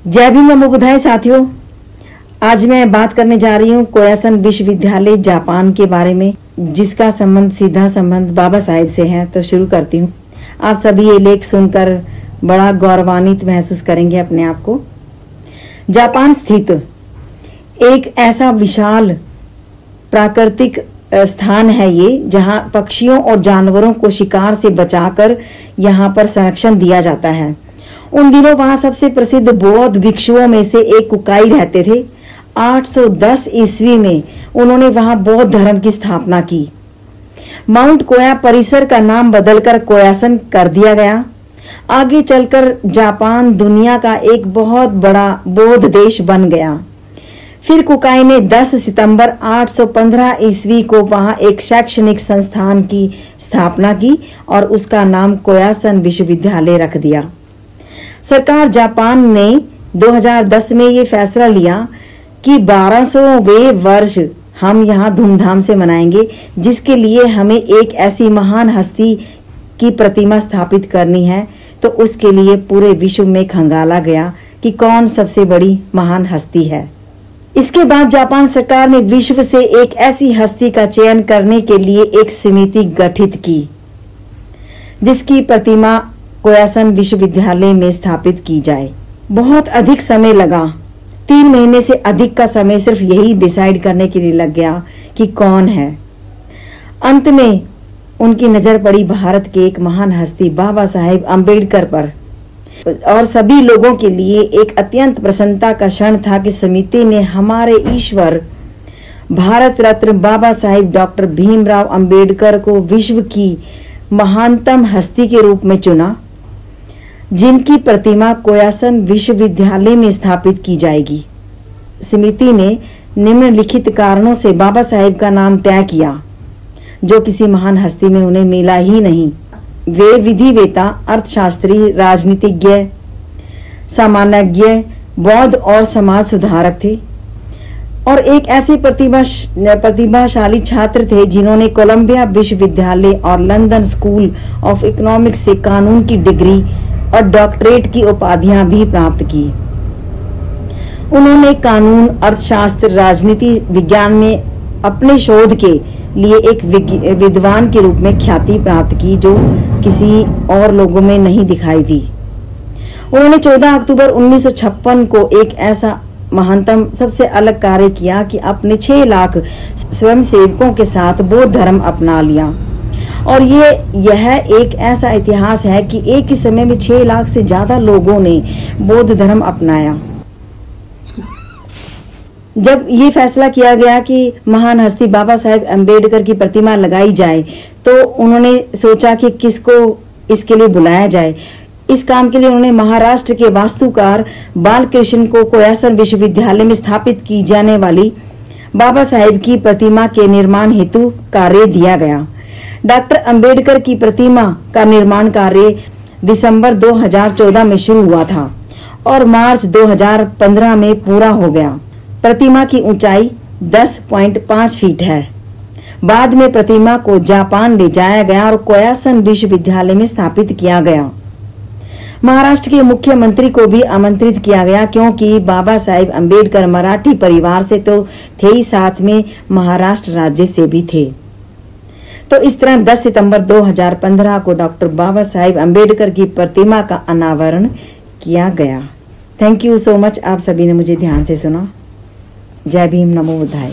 जय भीम नमो बुद्धाय साथियों, आज मैं बात करने जा रही हूँ कोयासन विश्वविद्यालय जापान के बारे में, जिसका सीधा संबंध बाबा साहेब से है। तो शुरू करती हूँ। आप सभी ये लेख सुनकर बड़ा गौरवान्वित महसूस करेंगे अपने आप को। जापान स्थित एक ऐसा विशाल प्राकृतिक स्थान है ये, जहाँ पक्षियों और जानवरों को शिकार से बचाकर यहाँ पर संरक्षण दिया जाता है। उन दिनों वहां सबसे प्रसिद्ध बौद्ध भिक्षुओं में से एक कुकाई रहते थे। 810 ईस्वी में उन्होंने वहां बौद्ध धर्म की स्थापना की। माउंट कोया परिसर का नाम बदलकर कोयासन कर दिया गया। आगे चलकर जापान दुनिया का एक बहुत बड़ा बौद्ध देश बन गया। फिर कुकाई ने 10 सितंबर 815 ईस्वी को वहां एक शैक्षणिक संस्थान की स्थापना की और उसका नाम कोयासन विश्वविद्यालय रख दिया। सरकार जापान ने 2010 में ये फैसला लिया कि 1200वें वर्ष हम यहाँ धूमधाम से मनाएंगे, जिसके लिए हमें एक ऐसी महान हस्ती की प्रतिमा स्थापित करनी है। तो उसके लिए पूरे विश्व में खंगाला गया कि कौन सबसे बड़ी महान हस्ती है। इसके बाद जापान सरकार ने विश्व से एक ऐसी हस्ती का चयन करने के लिए एक समिति गठित की, जिसकी प्रतिमा कोयासन विश्वविद्यालय में स्थापित की जाए। बहुत अधिक समय लगा, 3 महीने से अधिक का समय सिर्फ यही डिसाइड करने के लिए लग गया कि कौन है। अंत में उनकी नजर पड़ी भारत के एक महान हस्ती बाबा साहेब अम्बेडकर पर, और सभी लोगों के लिए एक अत्यंत प्रसन्नता का क्षण था कि समिति ने हमारे ईश्वर भारत रत्न बाबा साहेब डॉक्टर भीमराव अम्बेडकर को विश्व की महानतम हस्ती के रूप में चुना, जिनकी प्रतिमा कोयासन विश्वविद्यालय में स्थापित की जाएगी। समिति ने निम्नलिखित कारणों से बाबा साहेब का नाम तय किया, जो किसी महान हस्ती में उन्हें मिला ही नहीं। वे विधिवेता, अर्थशास्त्री, राजनीतिज्ञ, सामान्यज्ञ, बौद्ध और समाज सुधारक थे, और एक ऐसे प्रतिभाशाली छात्र थे जिन्होंने कोलंबिया विश्वविद्यालय और लंदन स्कूल ऑफ इकोनॉमिक्स से कानून की डिग्री और डॉक्टरेट की उपाधियां भी प्राप्त की। उन्होंने कानून, अर्थशास्त्र, राजनीति विज्ञान में अपने शोध के लिए एक विद्वान के रूप में ख्याति प्राप्त की, जो किसी और लोगों में नहीं दिखाई दी। उन्होंने 14 अक्टूबर 1956 को एक ऐसा महानतम सबसे अलग कार्य किया कि अपने 6 लाख स्वयंसेवकों के साथ बौद्ध धर्म अपना लिया। और यह एक ऐसा इतिहास है कि एक ही समय में 6 लाख से ज्यादा लोगों ने बौद्ध धर्म अपनाया। जब ये फैसला किया गया कि महान हस्ती बाबा साहेब अम्बेडकर की प्रतिमा लगाई जाए, तो उन्होंने सोचा कि किसको इसके लिए बुलाया जाए। इस काम के लिए उन्होंने महाराष्ट्र के वास्तुकार बालकृष्ण को कोयासन विश्वविद्यालय में स्थापित की जाने वाली बाबा साहेब की प्रतिमा के निर्माण हेतु कार्य दिया गया। डॉक्टर अंबेडकर की प्रतिमा का निर्माण कार्य दिसंबर 2014 में शुरू हुआ था और मार्च 2015 में पूरा हो गया। प्रतिमा की ऊंचाई 10.5 फीट है। बाद में प्रतिमा को जापान ले जाया गया और कोयासन विश्वविद्यालय में स्थापित किया गया। महाराष्ट्र के मुख्यमंत्री को भी आमंत्रित किया गया, क्योंकि बाबा साहेब अम्बेडकर मराठी परिवार से तो थे ही, साथ में महाराष्ट्र राज्य से भी थे। तो इस तरह 10 सितंबर 2015 को डॉक्टर बाबा साहेब अम्बेडकर की प्रतिमा का अनावरण किया गया। थैंक यू सो मच, आप सभी ने मुझे ध्यान से सुना। जय भीम नमो बुद्धाय।